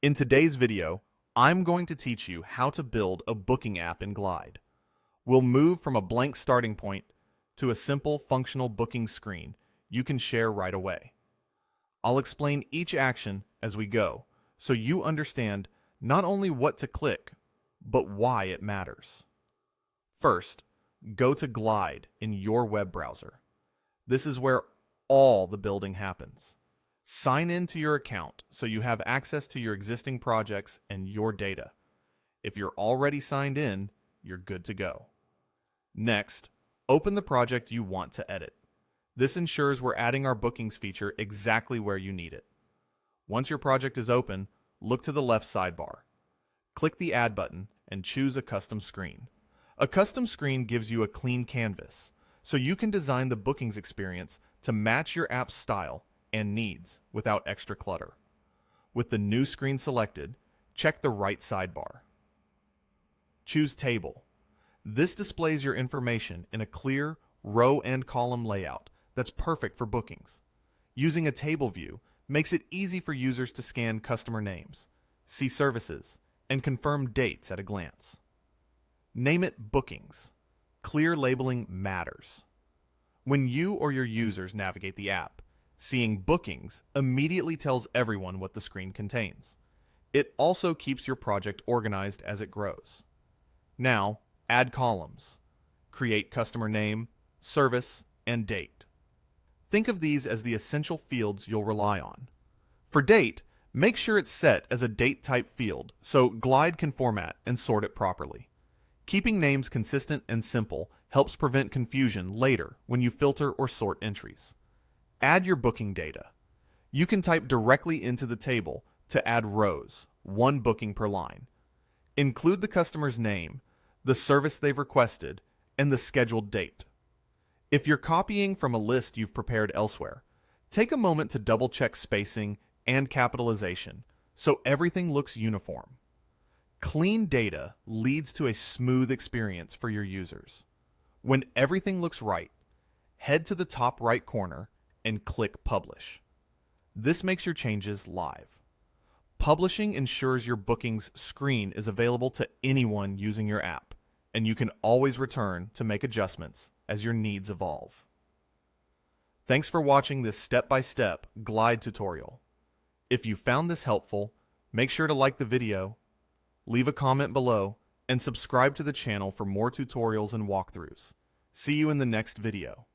In today's video, I'm going to teach you how to build a booking app in Glide. We'll move from a blank starting point to a simple functional booking screen you can share right away. I'll explain each action as we go so you understand not only what to click, but why it matters. First, go to Glide in your web browser. This is where all the building happens. Sign in to your account so you have access to your existing projects and your data. If you're already signed in, you're good to go. Next, open the project you want to edit. This ensures we're adding our bookings feature exactly where you need it. Once your project is open, look to the left sidebar. Click the Add button and choose a custom screen. A custom screen gives you a clean canvas, so you can design the bookings experience to match your app's style and needs without extra clutter. With the new screen selected, check the right sidebar. Choose Table. This displays your information in a clear row and column layout that's perfect for bookings. Using a table view makes it easy for users to scan customer names, see services, and confirm dates at a glance. Name it Bookings. Clear labeling matters. When you or your users navigate the app, seeing Bookings immediately tells everyone what the screen contains. It also keeps your project organized as it grows. Now, add columns. Create customer name, service, and date. Think of these as the essential fields you'll rely on. For date, make sure it's set as a date type field so Glide can format and sort it properly. Keeping names consistent and simple helps prevent confusion later when you filter or sort entries. Add your booking data. You can type directly into the table to add rows, one booking per line. Include the customer's name, the service they've requested, and the scheduled date. If you're copying from a list you've prepared elsewhere, take a moment to double-check spacing and capitalization so everything looks uniform. Clean data leads to a smooth experience for your users. When everything looks right, head to the top right corner and click Publish. This makes your changes live. Publishing ensures your bookings screen is available to anyone using your app, and you can always return to make adjustments as your needs evolve. Thanks for watching this step-by-step Glide tutorial. If you found this helpful, make sure to like the video, leave a comment below, and subscribe to the channel for more tutorials and walkthroughs. See you in the next video.